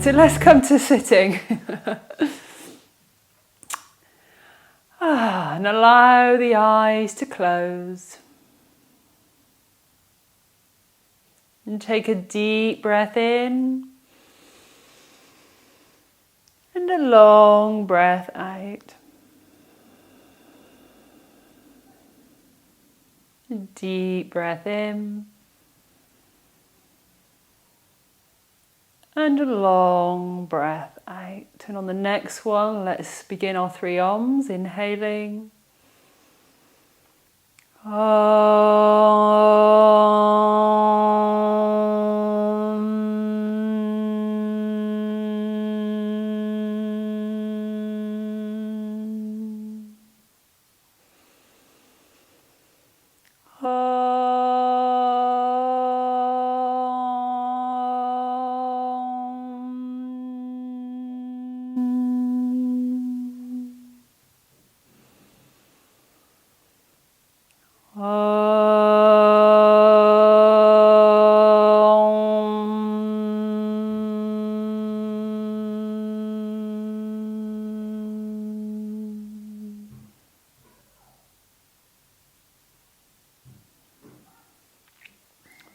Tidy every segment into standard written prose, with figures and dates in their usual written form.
so let's come to sitting. And allow the eyes to close. And take a deep breath in. And a long breath out. A deep breath in. And a long breath out. And on the next one, let's begin our 3 Oms. Inhaling.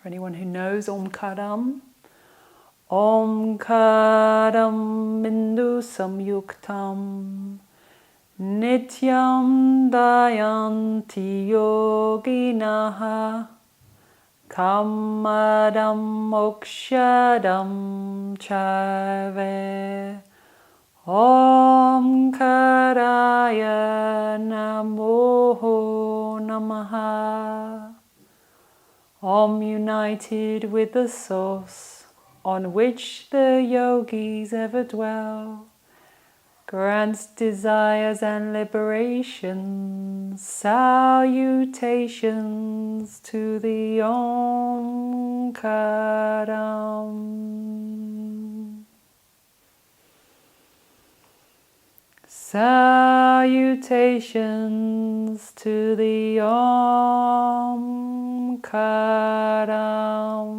For anyone who knows Om Karam, Om Karam Bindu Samyuktam Nityam Dayanti Yoginaha Kamadam Mokshadam Chave Om Karaya Namo Namaha. Om united with the source on which the yogis ever dwell, grants desires and liberations, salutations to the Om Karam. Salutations to the Om Karam.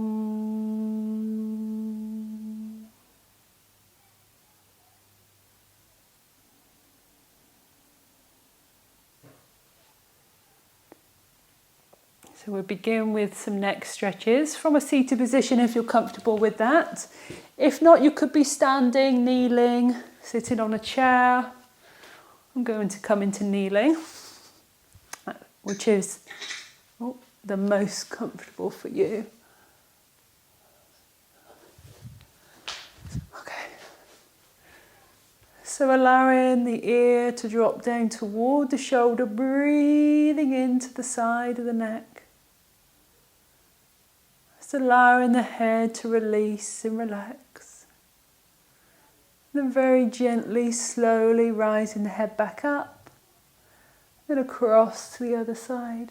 So we'll begin with some neck stretches from a seated position if you're comfortable with that. If not, you could be standing, kneeling, sitting on a chair. I'm going to come into kneeling, which is the most comfortable for you. Okay. So allowing the ear to drop down toward the shoulder, breathing into the side of the neck. Just allowing the head to release and relax. Then very gently, slowly rising the head back up, then across to the other side.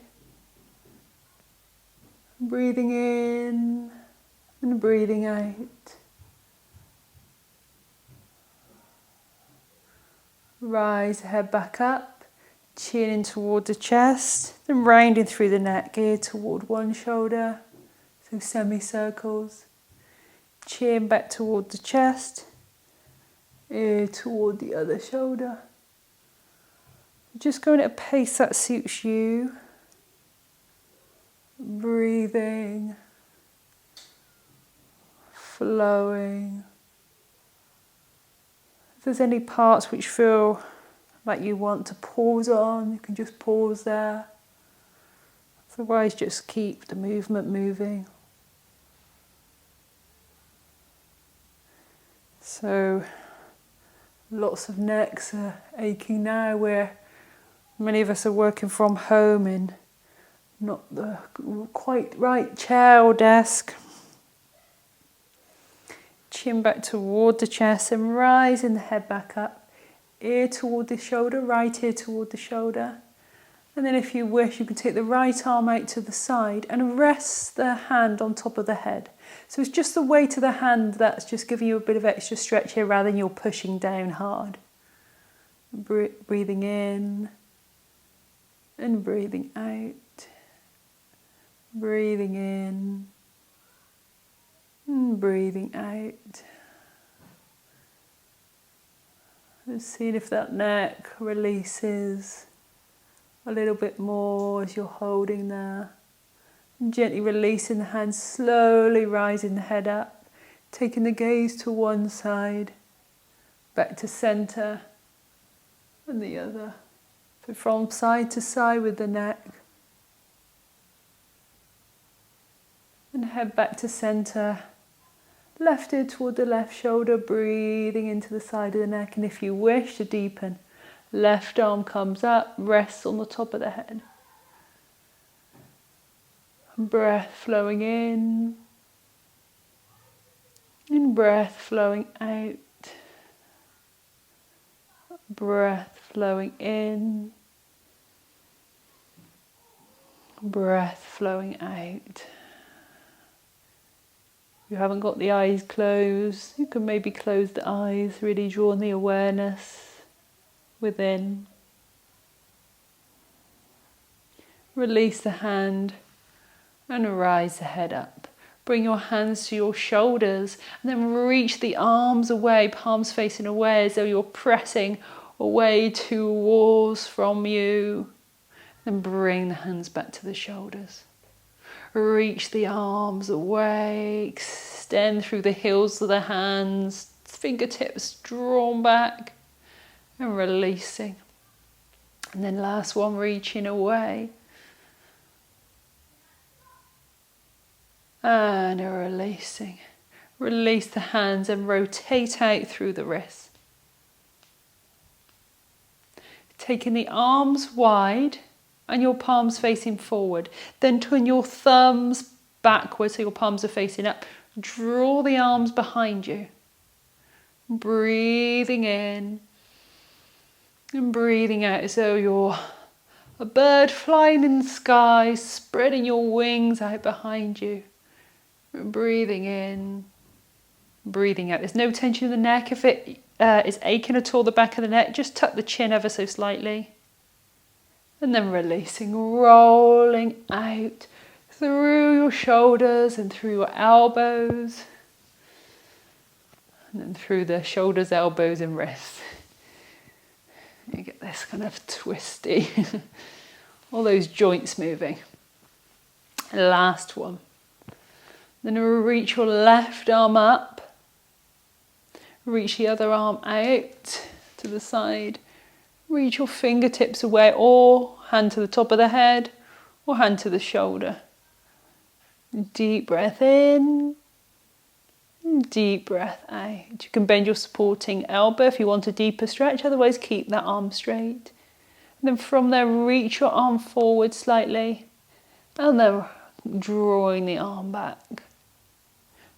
Breathing in and breathing out. Rise the head back up, chin in toward the chest, then rounding through the neck, ear toward one shoulder, so semicircles. Chin back toward the chest, ear toward the other shoulder. Just going at a pace that suits you. Breathing, flowing. If there's any parts which feel like you want to pause on, you can just pause there. Otherwise, just keep the movement moving. So, lots of necks are aching now where many of us are working from home in not the quite right chair or desk. Chin back toward the chest and rising the head back up. Ear toward the shoulder, right ear toward the shoulder. And then if you wish, you can take the right arm out to the side and rest the hand on top of the head. So it's just the weight of the hand that's just giving you a bit of extra stretch here rather than you're pushing down hard. Breathing in and breathing out. Breathing in and breathing out. And seeing if that neck releases a little bit more as you're holding there. And gently releasing the hands, slowly rising the head up, taking the gaze to one side, back to center, and the other. So from side to side with the neck. And head back to center. Left ear toward the left shoulder, breathing into the side of the neck. And if you wish to deepen, left arm comes up, rests on the top of the head. Breath flowing in, and breath flowing out. Breath flowing in, breath flowing out. If you haven't got the eyes closed, you can maybe close the eyes, really drawing the awareness within. Release the hand and rise the head up. Bring your hands to your shoulders and then reach the arms away, palms facing away as though you're pressing away to walls from you. Then bring the hands back to the shoulders. Reach the arms away, extend through the heels of the hands, fingertips drawn back and releasing. And then last one, reaching away. And releasing. Release the hands and rotate out through the wrists. Taking the arms wide and your palms facing forward. Then turn your thumbs backwards so your palms are facing up. Draw the arms behind you. Breathing in and breathing out as though you're a bird flying in the sky, spreading your wings out behind you. Breathing in, breathing out. There's no tension in the neck. If it is aching at all, the back of the neck, just tuck the chin ever so slightly. And then releasing, rolling out through your shoulders and through your elbows. And then through the shoulders, elbows and wrists. You get this kind of twisty, all those joints moving. Last one. Then reach your left arm up. Reach the other arm out to the side. Reach your fingertips away, or hand to the top of the head, or hand to the shoulder. Deep breath in. Deep breath out. You can bend your supporting elbow if you want a deeper stretch, otherwise keep that arm straight. And then from there, reach your arm forward slightly, and then drawing the arm back.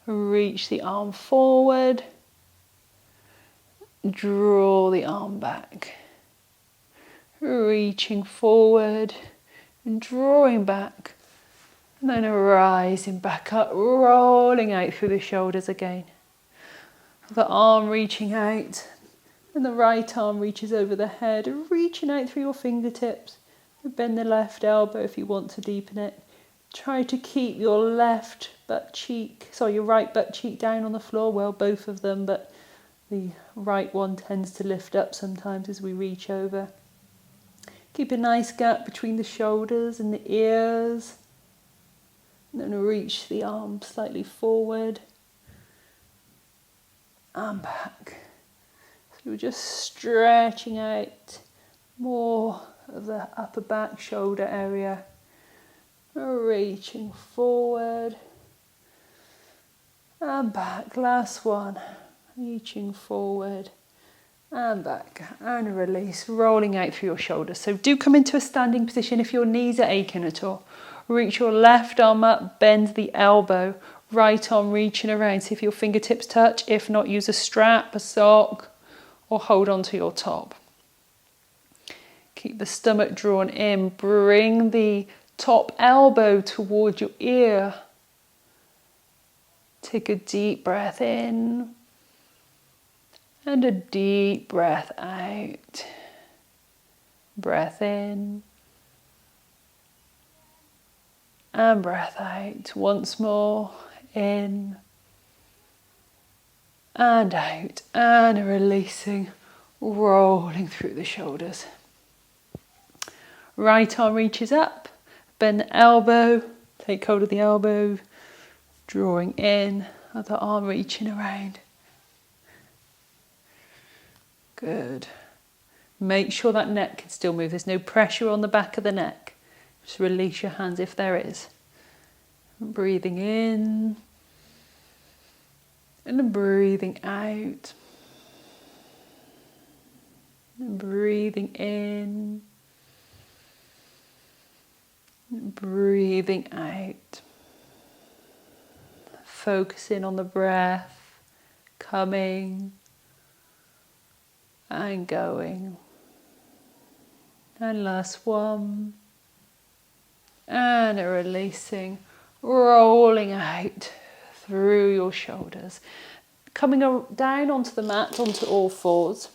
Reach the arm forward, draw the arm back. Reaching forward and drawing back. And then rising back up, rolling out through the shoulders again. The arm reaching out, and the right arm reaches over the head, reaching out through your fingertips. Bend the left elbow if you want to deepen it. Try to keep your your right butt cheek down on the floor. Well, both of them, but the right one tends to lift up sometimes as we reach over. Keep a nice gap between the shoulders and the ears. And then reach the arm slightly forward and back. So we're just stretching out more of the upper back shoulder area. Reaching forward and back. Last one. Reaching forward and back. And release. Rolling out through your shoulders. So do come into a standing position if your knees are aching at all. Reach your left arm up. Bend the elbow. Right arm reaching around. See if your fingertips touch. If not, use a strap, a sock, or hold on to your top. Keep the stomach drawn in. Bring the top elbow toward your ear. Take a deep breath in and a deep breath out. Breath in and breath out. Once more, in and out, and releasing rolling through the shoulders. Right arm reaches up, bend the elbow, take hold of the elbow, drawing in, other arm reaching around. Good. Make sure that neck can still move. There's no pressure on the back of the neck. Just release your hands if there is. Breathing in and breathing out. And breathing in. And breathing out. Focusing on the breath, coming and going. And last one. And releasing, rolling out through your shoulders. Coming down onto the mat, onto all fours.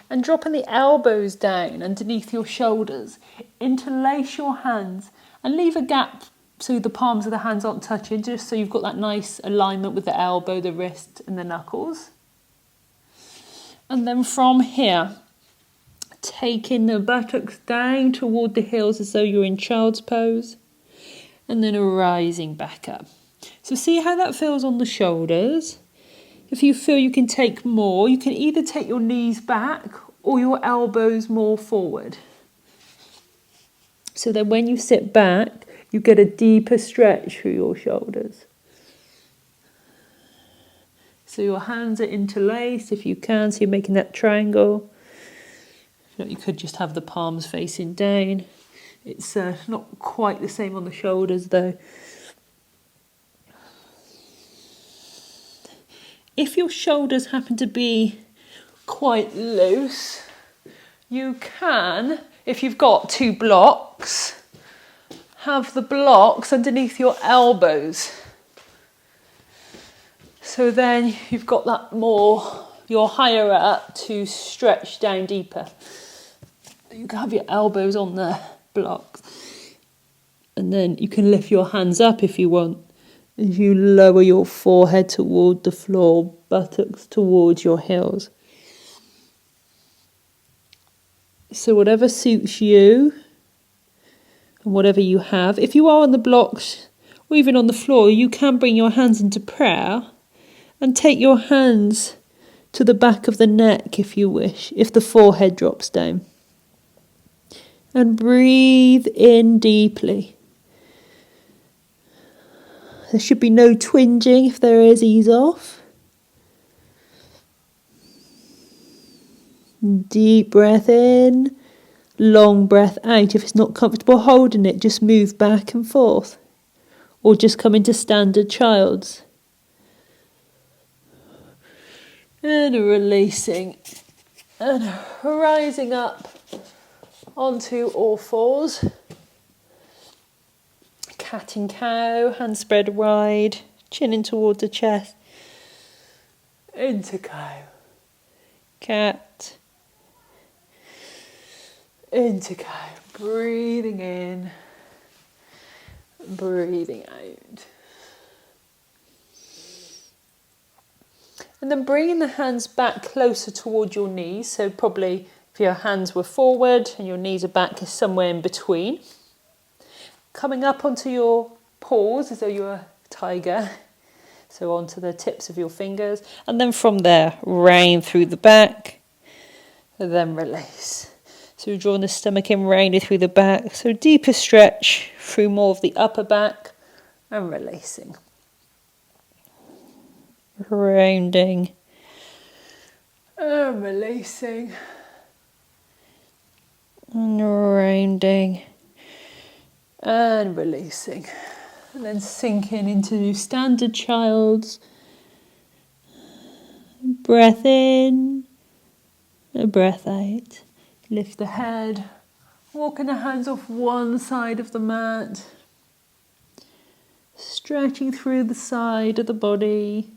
And dropping the elbows down underneath your shoulders. Interlace your hands and leave a gap so the palms of the hands aren't touching, just so you've got that nice alignment with the elbow, the wrist and the knuckles. And then from here, taking the buttocks down toward the heels as though you're in child's pose. And then rising back up. So see how that feels on the shoulders. If you feel you can take more, you can either take your knees back or your elbows more forward. So then when you sit back, you get a deeper stretch through your shoulders. So your hands are interlaced if you can, so you're making that triangle. You could just have the palms facing down. It's not quite the same on the shoulders though. If your shoulders happen to be quite loose, you can, if you've got two blocks, have the blocks underneath your elbows. So then you've got that more, you're higher up to stretch down deeper. You can have your elbows on the blocks. And then you can lift your hands up if you want. As you lower your forehead toward the floor, buttocks towards your heels. So whatever suits you, and whatever you have. If you are on the blocks, or even on the floor, you can bring your hands into prayer, and take your hands to the back of the neck if you wish, if the forehead drops down. And breathe in deeply. There should be no twinging. If there is, ease off. Deep breath in, long breath out. If it's not comfortable holding it, just move back and forth. Or just come into standard child's. And releasing. And rising up onto all fours. Cat and cow, hands spread wide, chin in towards the chest. Into cow. Cat. Into cow. Breathing in. Breathing out. And then bringing the hands back closer toward your knees. So probably if your hands were forward and your knees are back, is somewhere in between. Coming up onto your paws as though you're a tiger. So onto the tips of your fingers. And then from there, round through the back. And then release. So you're drawing the stomach in, rounded through the back. So deeper stretch through more of the upper back. And releasing. Rounding. And releasing. And rounding. And releasing. And then sinking into standard child's. Breath in. And breath out. Lift the head. Walking the hands off one side of the mat. Stretching through the side of the body.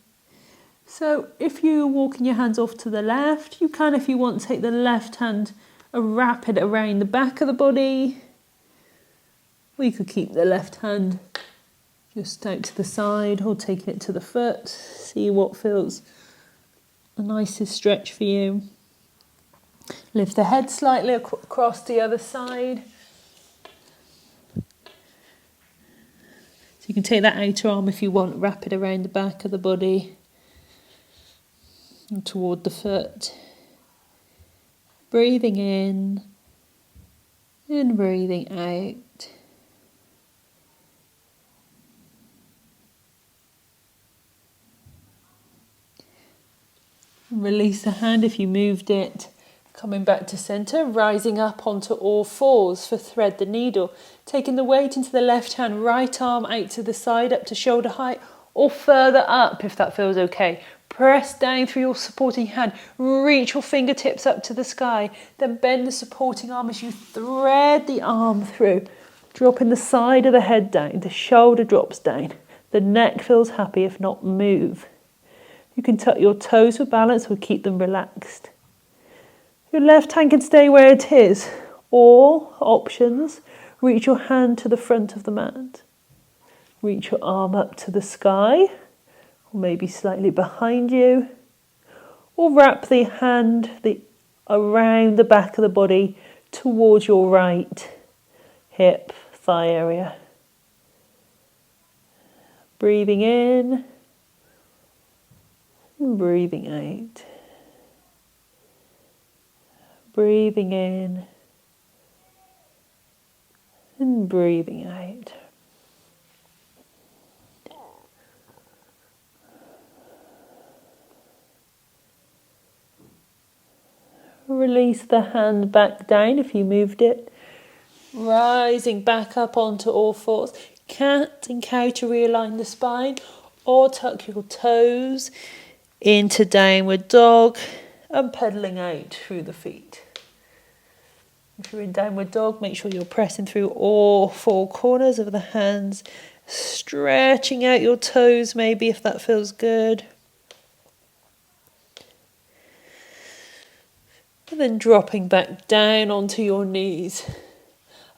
So if you're walking your hands off to the left, you can, if you want, take the left hand and wrap it around the back of the body. Or you could keep the left hand just out to the side or taking it to the foot. See what feels the nicest stretch for you. Lift the head slightly across the other side. So you can take that outer arm if you want, wrap it around the back of the body and toward the foot. Breathing in and breathing out. Release the hand if you moved it. Coming back to centre, rising up onto all fours for thread the needle. Taking the weight into the left hand, right arm out to the side, up to shoulder height, or further up if that feels okay. Press down through your supporting hand. Reach your fingertips up to the sky. Then bend the supporting arm as you thread the arm through. Dropping the side of the head down. The shoulder drops down. The neck feels happy, if not move. You can tuck your toes for balance or keep them relaxed. Your left hand can stay where it is, or options, reach your hand to the front of the mat. Reach your arm up to the sky, or maybe slightly behind you, or wrap the hand around the back of the body towards your right hip, thigh area. Breathing in and breathing out. Breathing in and breathing out. Release the hand back down if you moved it. Rising back up onto all fours. Cat and cow to realign the spine, or tuck your toes into downward dog and pedaling out through the feet. If you're in downward dog, make sure you're pressing through all four corners of the hands, stretching out your toes maybe if that feels good. And then dropping back down onto your knees.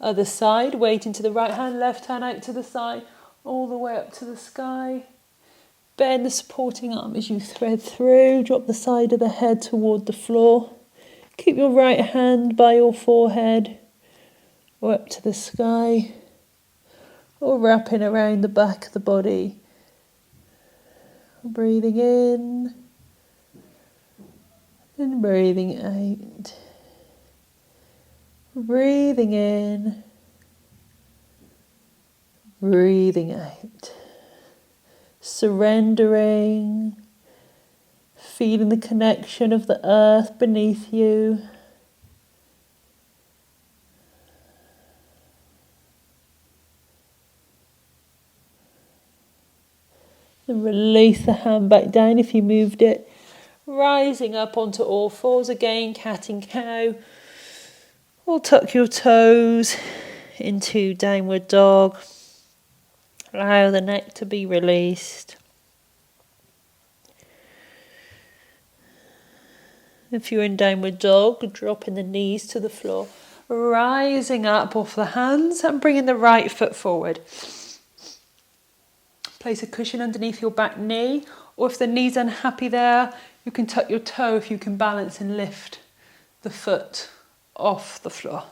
Other side, weight into the right hand, left hand out to the side, all the way up to the sky. Bend the supporting arm as you thread through. Drop the side of the head toward the floor. Keep your right hand by your forehead or up to the sky, or wrapping around the back of the body. Breathing in and breathing out. Breathing in, breathing out. Surrendering, feeling the connection of the earth beneath you. Then release the hand back down if you moved it. Rising up onto all fours again, cat and cow. Or tuck your toes into downward dog. Allow the neck to be released. If you're in downward dog, dropping the knees to the floor. Rising up off the hands and bringing the right foot forward. Place a cushion underneath your back knee, or if the knee's unhappy there, you can tuck your toe if you can balance and lift the foot off the floor.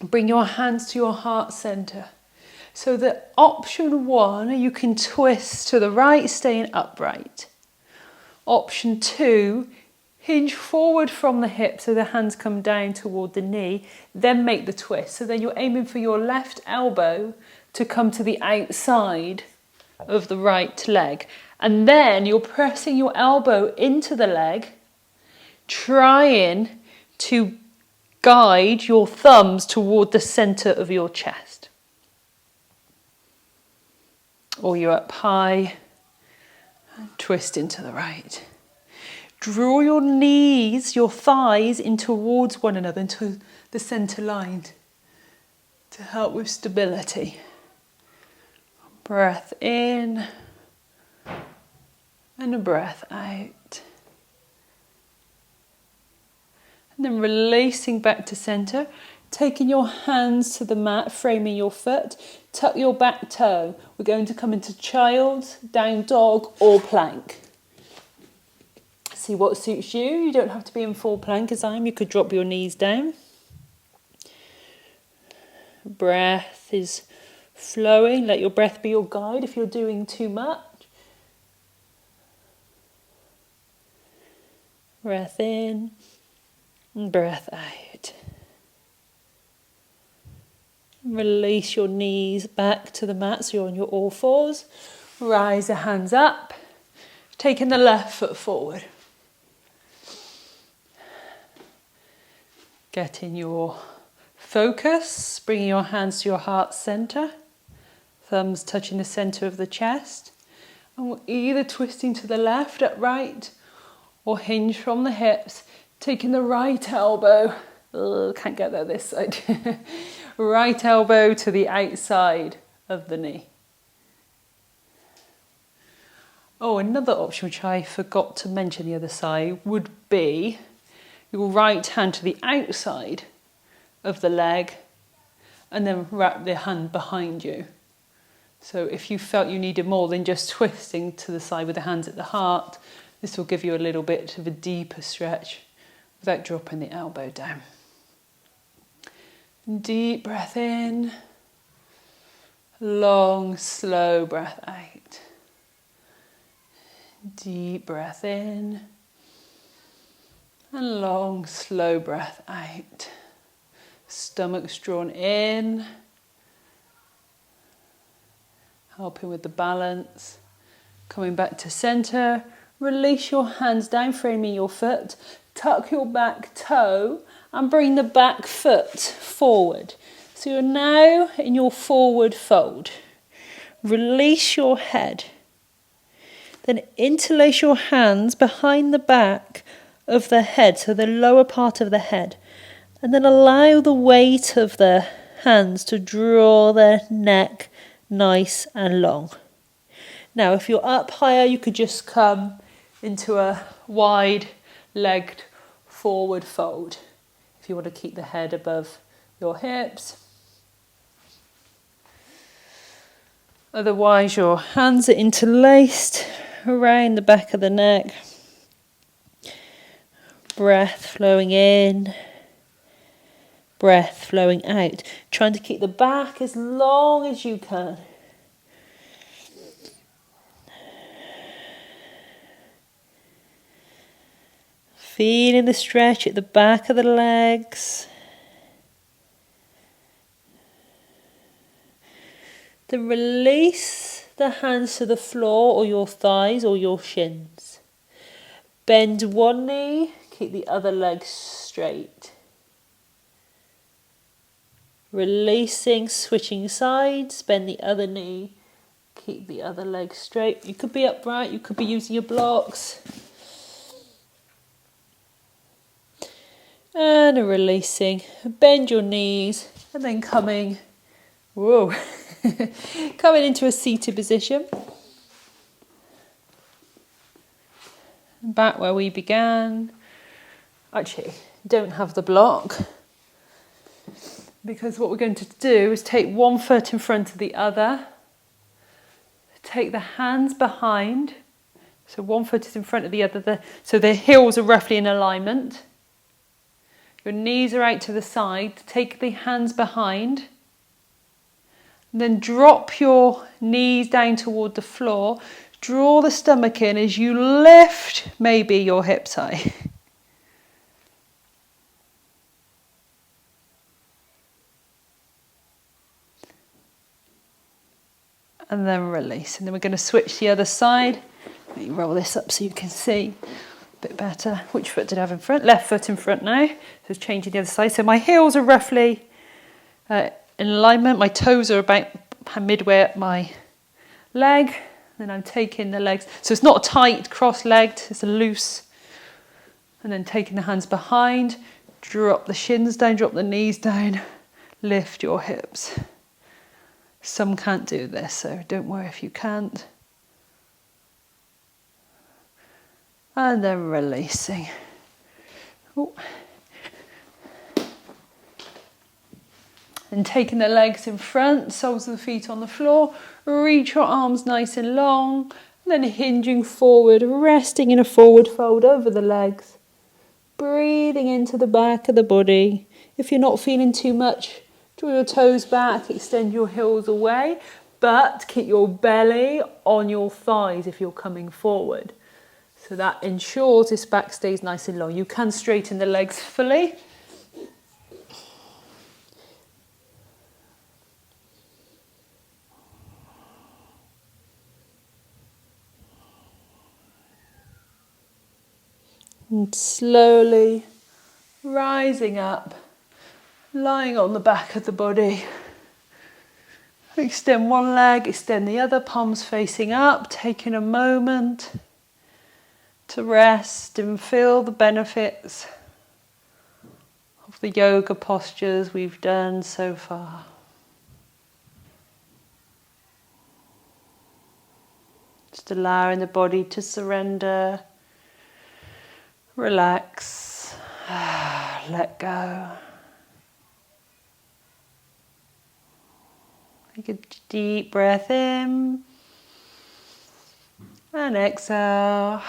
Bring your hands to your heart center. So that option 1, you can twist to the right, staying upright. Option 2, hinge forward from the hip so the hands come down toward the knee, then make the twist. So then you're aiming for your left elbow to come to the outside of the right leg. And then you're pressing your elbow into the leg, trying to guide your thumbs toward the center of your chest. Or you're up high and twist into the right. Draw your knees, your thighs in towards one another, into the center line to help with stability. Breath in and a breath out. And then releasing back to center, taking your hands to the mat, framing your foot, tuck your back toe. We're going to come into child, down dog or plank. See what suits you. You don't have to be in full plank as I am. You could drop your knees down. Breath is flowing. Let your breath be your guide if you're doing too much. Breath in and breath out. Release your knees back to the mat so you're on your all fours. Rise the hands up. Taking the left foot forward. Getting your focus, bringing your hands to your heart centre. Thumbs touching the centre of the chest. And we're either twisting to the left at right or hinge from the hips. Taking the right elbow, can't get there this side. Right elbow to the outside of the knee. Oh, another option which I forgot to mention the other side would be your right hand to the outside of the leg and then wrap the hand behind you. So if you felt you needed more than just twisting to the side with the hands at the heart, this will give you a little bit of a deeper stretch without dropping the elbow down. Deep breath in, long, slow breath out. Deep breath in, and long, slow breath out. Stomach's drawn in, helping with the balance. Coming back to centre, release your hands down, framing your foot. Tuck your back toe and bring the back foot forward. So you're now in your forward fold. Release your head. Then interlace your hands behind the back of the head, so the lower part of the head. And then allow the weight of the hands to draw the neck nice and long. Now, if you're up higher, you could just come into a wide-legged forward fold if you want to keep the head above your hips. Otherwise, your hands are interlaced around the back of the neck. Breath flowing in, breath flowing out. Trying to keep the back as long as you can. Feeling the stretch at the back of the legs. Then release the hands to the floor or your thighs or your shins. Bend one knee, keep the other leg straight. Releasing, switching sides, bend the other knee, keep the other leg straight. You could be upright, you could be using your blocks. And releasing, bend your knees and then coming into a seated position. Back where we began. Actually, don't have the block because what we're going to do is take one foot in front of the other. Take the hands behind. So one foot is in front of the other, so the heels are roughly in alignment. Your knees are out to the side. Take the hands behind. And then drop your knees down toward the floor. Draw the stomach in as you lift maybe your hips high. And then release. And then we're going to switch the other side. Let me roll this up so you can see a bit better. Which foot did I have in front? Left foot in front now. So it's changing the other side. So my heels are roughly in alignment. My toes are about midway up my leg. Then I'm taking the legs. So it's not a tight cross-legged, it's a loose. And then taking the hands behind. Drop the shins down, drop the knees down. Lift your hips. Some can't do this, so don't worry if you can't. And then releasing. Ooh. And taking the legs in front, soles of the feet on the floor. Reach your arms nice and long Then hinging forward, resting in a forward fold over the legs. Breathing into the back of the body. If you're not feeling too much, draw your toes back, extend your heels away, but keep your belly on your thighs if you're coming forward. So that ensures this back stays nice and long. You can straighten the legs fully. And slowly rising up, lying on the back of the body. Extend one leg, extend the other, palms facing up, taking a moment to rest and feel the benefits of the yoga postures we've done so far. Just allowing the body to surrender, relax, let go. Take a deep breath in and exhale.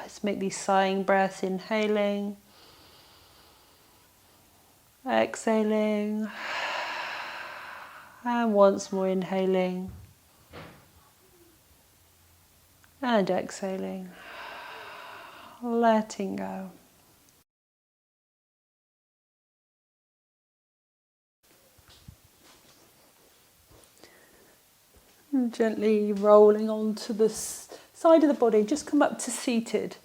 Let's make these sighing breaths, inhaling, exhaling, and once more inhaling and exhaling, letting go. And gently rolling onto the side of the body, just come up to seated.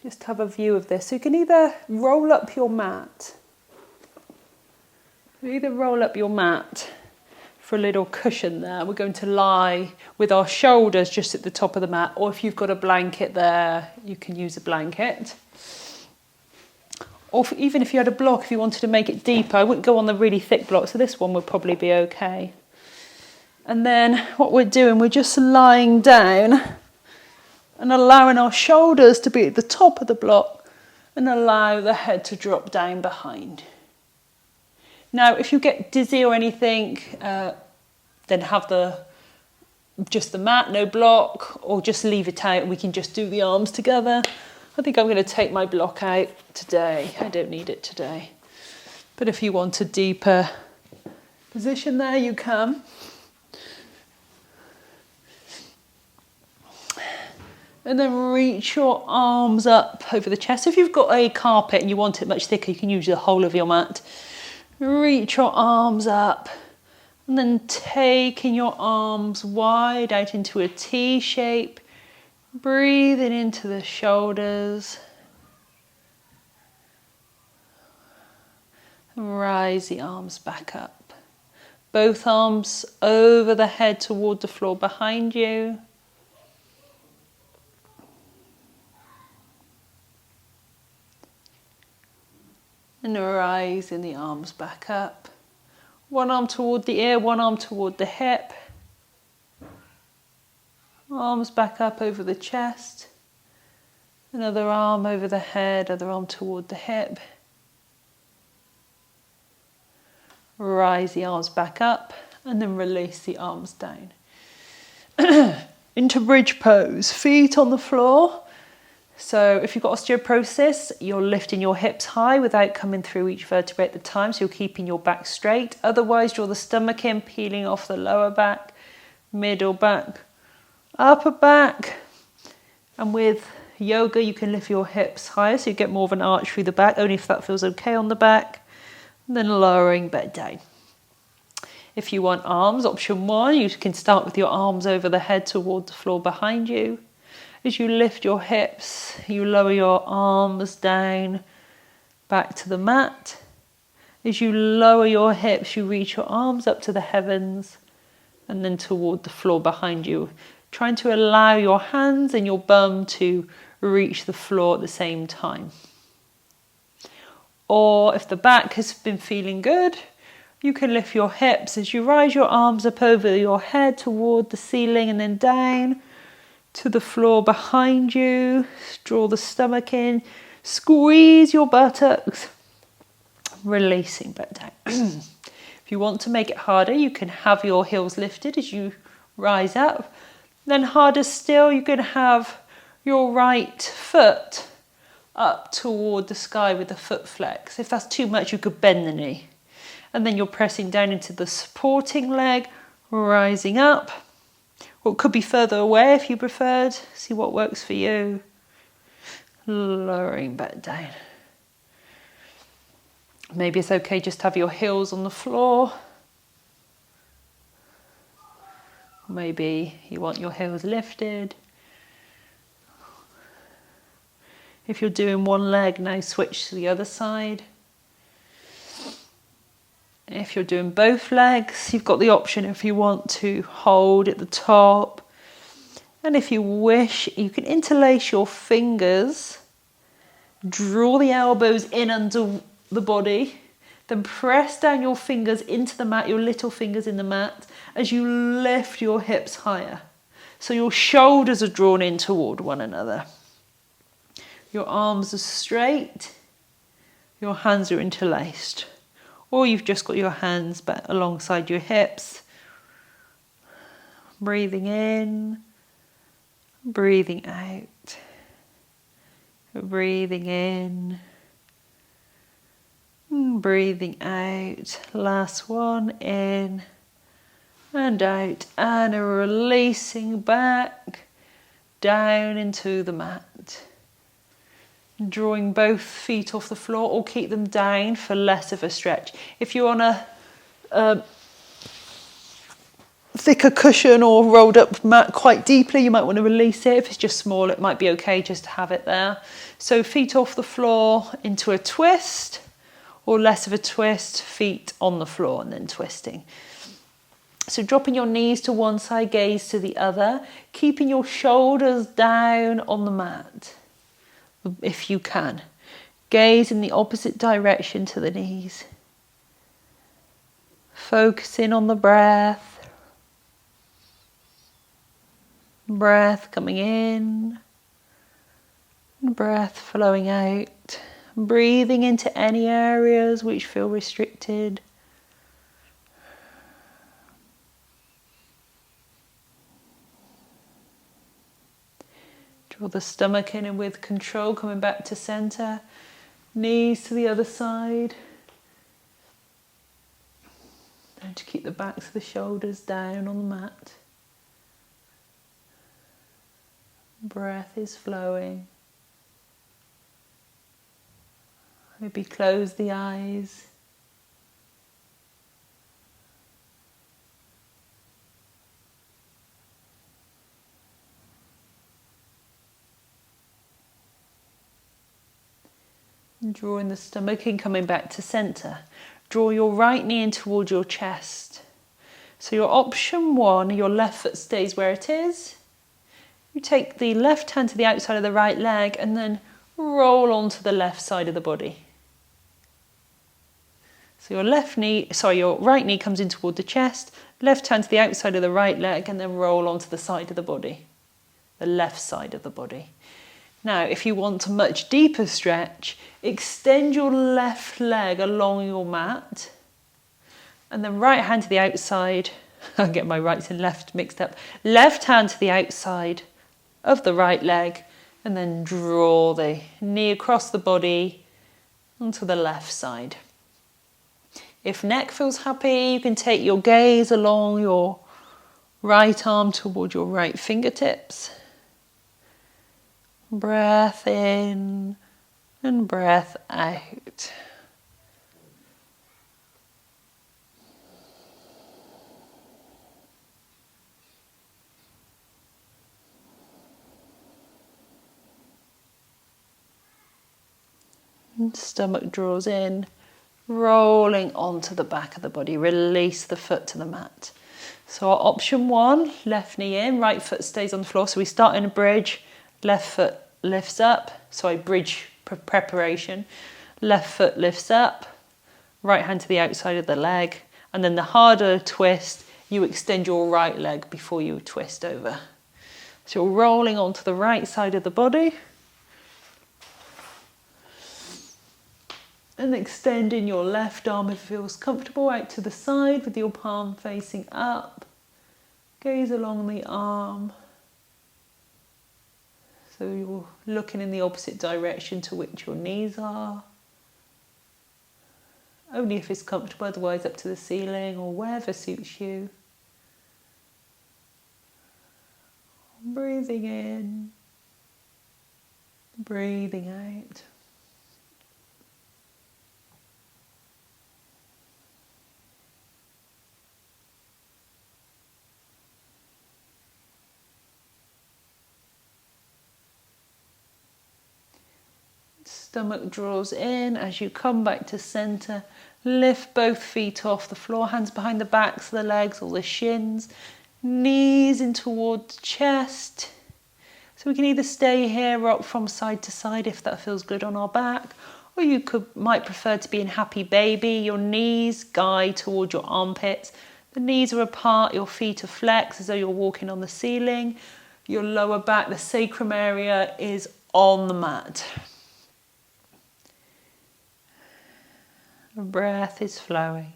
Just have a view of this. So you can either roll up your mat. For a little cushion there. We're going to lie with our shoulders just at the top of the mat, or if you've got a blanket there, you can use a blanket. Or even if you had a block, if you wanted to make it deeper, I wouldn't go on the really thick block, so this one would probably be okay. And then what we're doing, we're just lying down and allowing our shoulders to be at the top of the block and allow the head to drop down behind. Now, if you get dizzy or anything, then have just the mat, no block, or just leave it out and we can just do the arms together. I think I'm going to take my block out today. I don't need it today. But if you want a deeper position there, you can. And then reach your arms up over the chest. If you've got a carpet and you want it much thicker, you can use the whole of your mat. Reach your arms up. And then taking your arms wide out into a T shape. Breathing into the shoulders. And rise the arms back up. Both arms over the head toward the floor behind you. And rising the arms back up. One arm toward the ear, one arm toward the hip. Arms back up over the chest. Another arm over the head, other arm toward the hip. Rise the arms back up and then release the arms down. Into bridge pose, feet on the floor. So if you've got osteoporosis, you're lifting your hips high without coming through each vertebrae at the time, so you're keeping your back straight. Otherwise, draw the stomach in, peeling off the lower back, middle back, upper back. And with yoga, you can lift your hips higher, so you get more of an arch through the back, only if that feels okay on the back. And then lowering back down. If you want arms, option 1, you can start with your arms over the head toward the floor behind you. As you lift your hips, you lower your arms down back to the mat. As you lower your hips, you reach your arms up to the heavens and then toward the floor behind you, trying to allow your hands and your bum to reach the floor at the same time. Or if the back has been feeling good, you can lift your hips as you rise your arms up over your head toward the ceiling and then down to the floor behind you. Draw the stomach in, squeeze your buttocks, releasing back down. If you want to make it harder, you can have your heels lifted as you rise up, Then harder still, you can have your right foot up toward the sky with the foot flex. If that's too much, you could bend the knee. And then you're pressing down into the supporting leg, rising up. Or it could be further away if you preferred. See what works for you. Lowering back down. Maybe it's okay just to have your heels on the floor. Maybe you want your heels lifted. If you're doing one leg, now switch to the other side. If you're doing both legs, you've got the option if you want to hold at the top. And if you wish, you can interlace your fingers, draw the elbows in under the body, then press down your fingers into the mat, your little fingers in the mat, as you lift your hips higher. So your shoulders are drawn in toward one another. Your arms are straight, your hands are interlaced. Or you've just got your hands back alongside your hips. Breathing in, breathing out. Breathing in, breathing out. Last one, in and out. And releasing back down into the mat. Drawing both feet off the floor or keep them down for less of a stretch. If you're on a thicker cushion or rolled up mat quite deeply, you might want to release it. If it's just small, it might be okay just to have it there. So feet off the floor into a twist, or less of a twist, feet on the floor and then twisting. So dropping your knees to one side, gaze to the other, keeping your shoulders down on the mat. If you can, gaze in the opposite direction to the knees. Focusing on the breath. Breath coming in. Breath flowing out. Breathing into any areas which feel restricted. Draw the stomach in and with control, coming back to center. Knees to the other side. And to keep the backs of the shoulders down on the mat. Breath is flowing. Maybe close the eyes. Drawing the stomach in, coming back to center. Draw your right knee in towards your chest. So your option one, your left foot stays where it is. You take the left hand to the outside of the right leg and then roll onto the left side of the body. So your right knee comes in toward the chest, left hand to the outside of the right leg and then roll onto the side of the body, the left side of the body. Now, if you want a much deeper stretch, extend your left leg along your mat and then right hand to the outside. I get my rights and left mixed up. Left hand to the outside of the right leg and then draw the knee across the body onto the left side. If neck feels happy, you can take your gaze along your right arm toward your right fingertips. Breath in and breath out. And stomach draws in, rolling onto the back of the body. Release the foot to the mat. So our option one, left knee in, right foot stays on the floor. So we start in a bridge, left foot lifts up. So I bridge preparation. Left foot lifts up, right hand to the outside of the leg. And then the harder twist, you extend your right leg before you twist over. So you're rolling onto the right side of the body. And extending your left arm if it feels comfortable out to the side with your palm facing up. Gaze along the arm. So you're looking in the opposite direction to which your knees are. Only if it's comfortable, otherwise up to the ceiling or wherever suits you. Breathing in, breathing out. Stomach draws in as you come back to center. Lift both feet off the floor, hands behind the backs of the legs or the shins. Knees in towards the chest. So we can either stay here, rock from side to side if that feels good on our back, or you might prefer to be in happy baby. Your knees guide towards your armpits. The knees are apart, your feet are flexed as though you're walking on the ceiling. Your lower back, the sacrum area, is on the mat. The breath is flowing.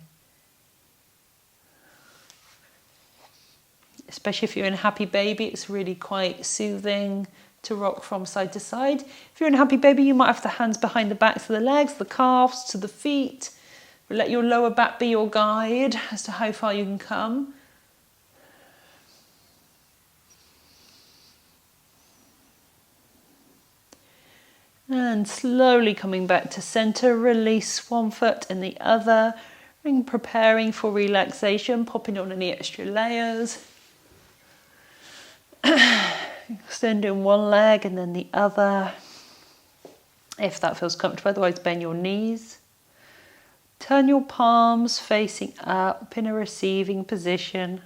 Especially if you're in happy baby, it's really quite soothing to rock from side to side. If you're in happy baby, you might have the hands behind the backs of the legs, the calves to the feet. Let your lower back be your guide as to how far you can come. And slowly coming back to center, release one foot and the other. And preparing for relaxation, popping on any extra layers. Extending one leg and then the other, if that feels comfortable. Otherwise, bend your knees. Turn your palms facing up in a receiving position.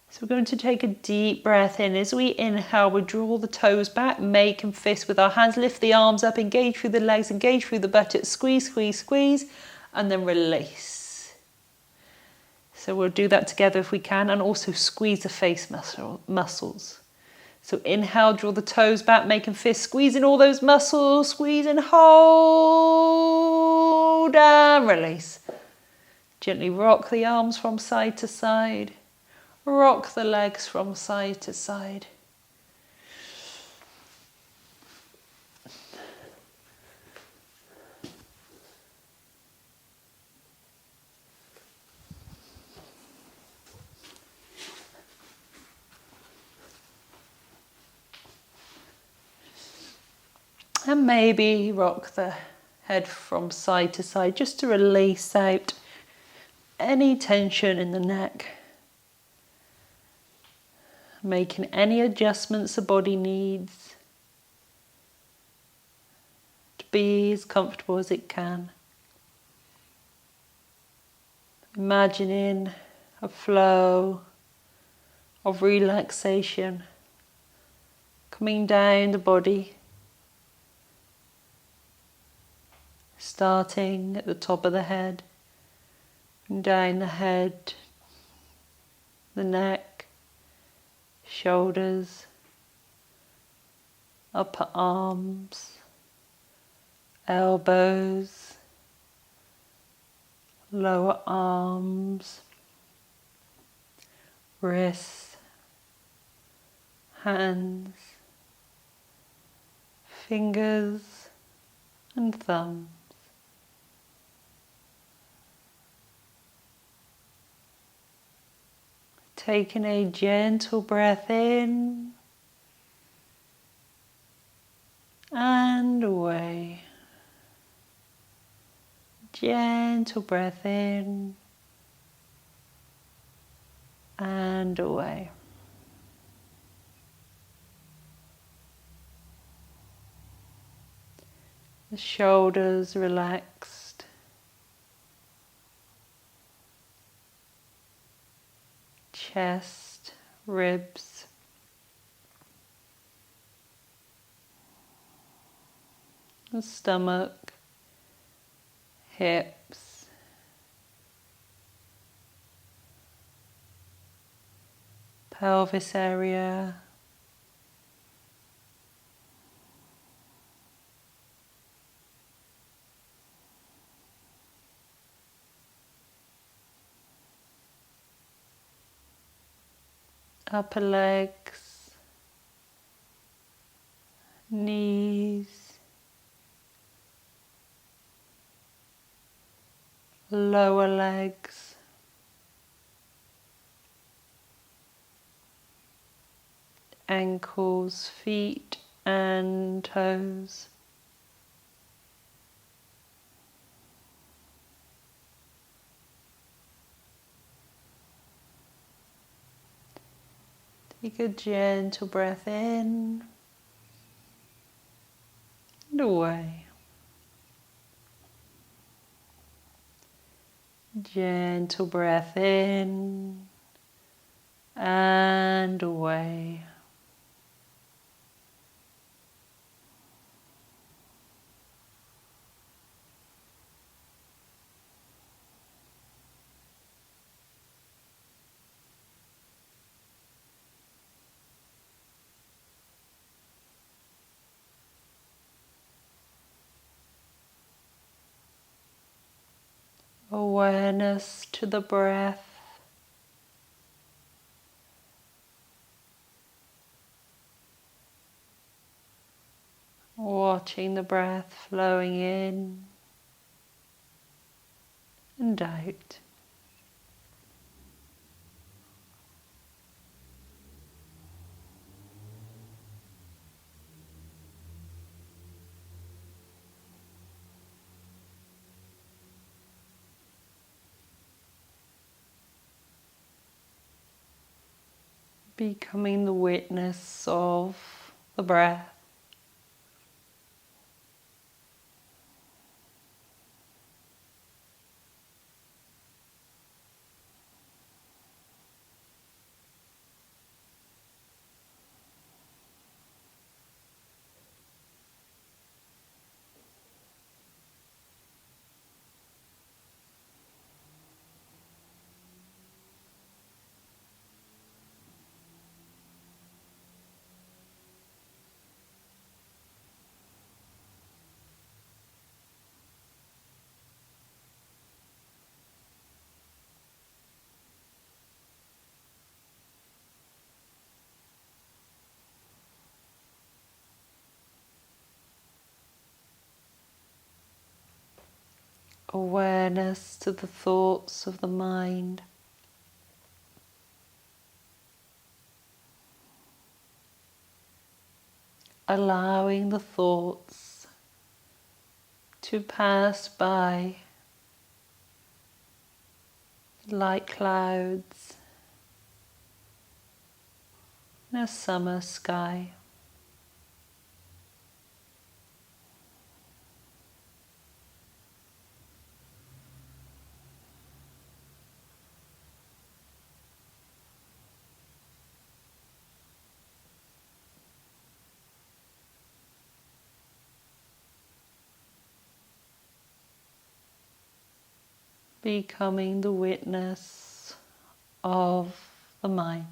So we're going to take a deep breath in. As we inhale, we draw the toes back, make and fist with our hands. Lift the arms up, engage through the legs, engage through the buttocks. Squeeze, squeeze, squeeze, and then release. So we'll do that together if we can, and also squeeze the face muscles. So inhale, draw the toes back, make and fist, squeeze in all those muscles, squeeze and hold, and release. Gently rock the arms from side to side, rock the legs from side to side. And maybe rock the head from side to side just to release out any tension in the neck. Making any adjustments the body needs to be as comfortable as it can. Imagining a flow of relaxation coming down the body. Starting at the top of the head, and down the head, the neck, shoulders, upper arms, elbows, lower arms, wrists, hands, fingers and thumbs. Taking a gentle breath in and away. Gentle breath in and away. The shoulders relaxed. Chest, ribs, the stomach, hips, pelvis area, upper legs, knees, lower legs, ankles, feet and toes. Take a gentle breath in and away. Gentle breath in and away. Awareness to the breath. Watching the breath flowing in and out. Becoming the witness of the breath. Awareness to the thoughts of the mind. Allowing the thoughts to pass by like clouds in a summer sky. Becoming the witness of the mind.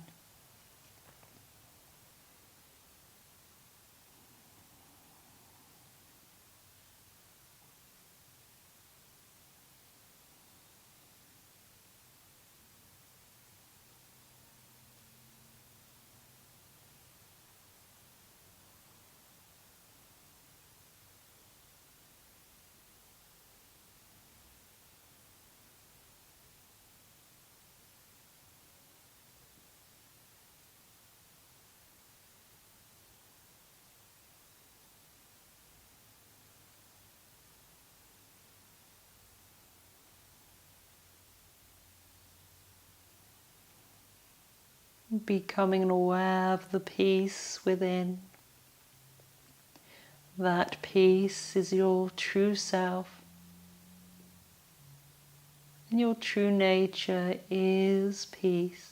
Becoming aware of the peace within. That peace is your true self, and your true nature is peace.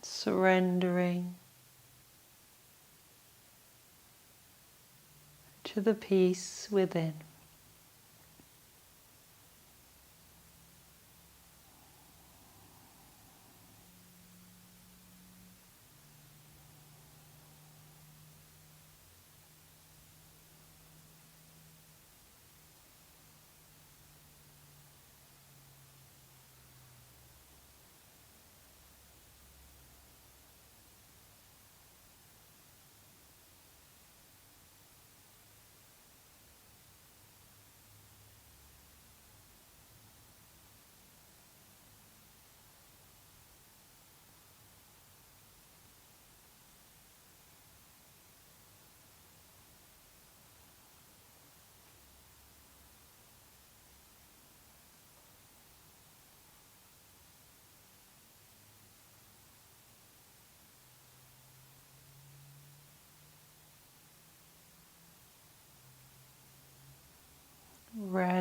Surrendering to the peace within.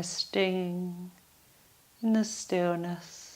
resting in the stillness.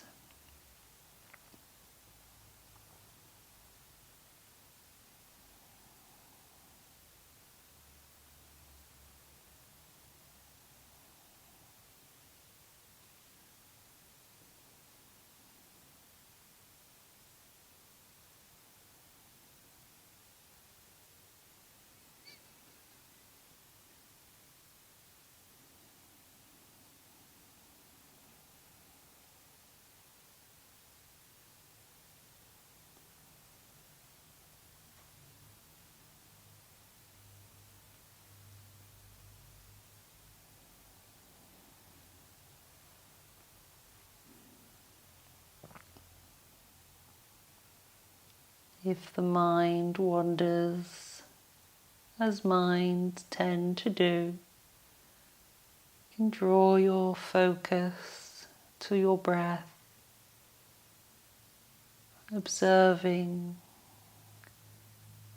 If the mind wanders, as minds tend to do, you can draw your focus to your breath, observing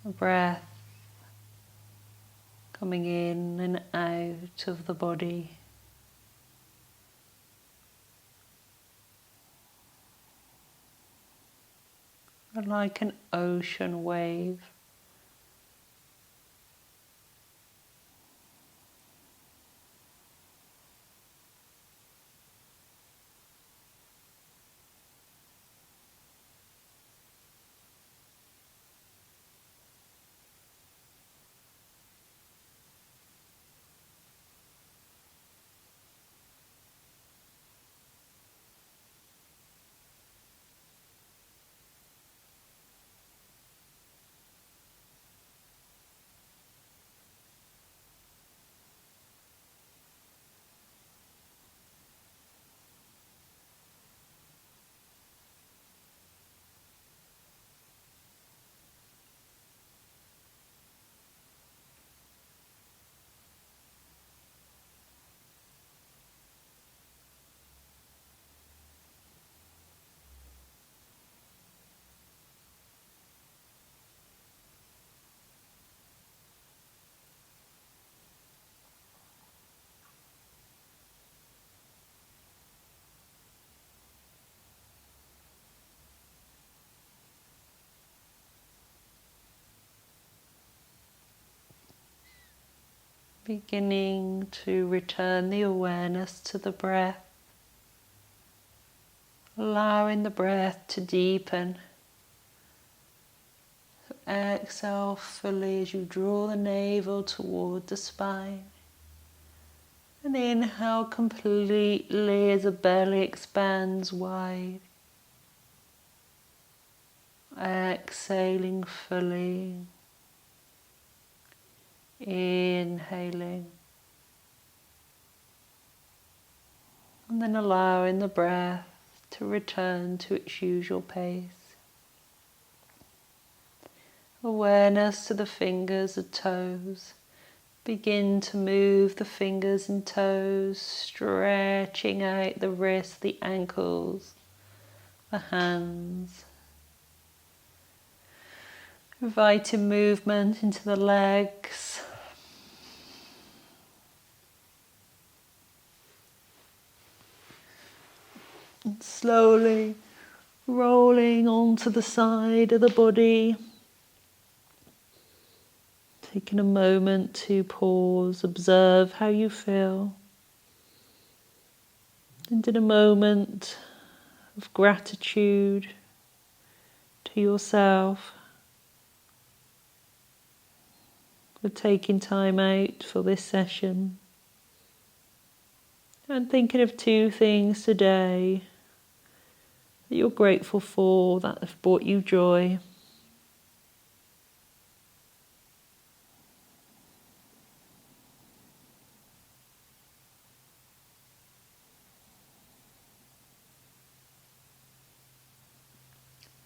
the breath coming in and out of the body. Like an ocean wave. Beginning to return the awareness to the breath, allowing the breath to deepen. So exhale fully as you draw the navel toward the spine. And inhale completely as the belly expands wide. Exhaling fully. Inhaling. And then allowing the breath to return to its usual pace. Awareness to the fingers and toes. Begin to move the fingers and toes, stretching out the wrists, the ankles, the hands. Inviting movement into the legs. And slowly rolling onto the side of the body. Taking a moment to pause, observe how you feel. And in a moment of gratitude to yourself for taking time out for this session. And thinking of 2 things today that you're grateful for, that have brought you joy.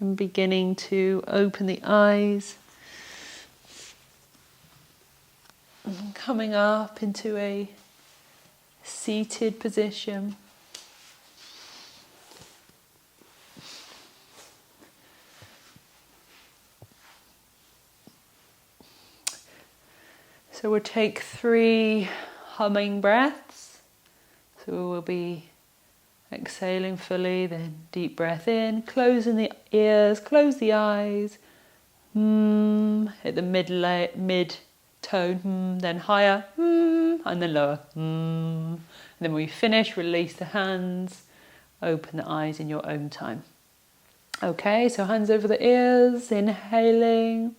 And beginning to open the eyes. And coming up into a seated position. So we'll take 3 humming breaths. So we'll be exhaling fully, then deep breath in, closing the ears, close the eyes, hit the mid tone, then higher, and then lower. And then when we finish, release the hands, open the eyes in your own time. Okay, so hands over the ears, inhaling.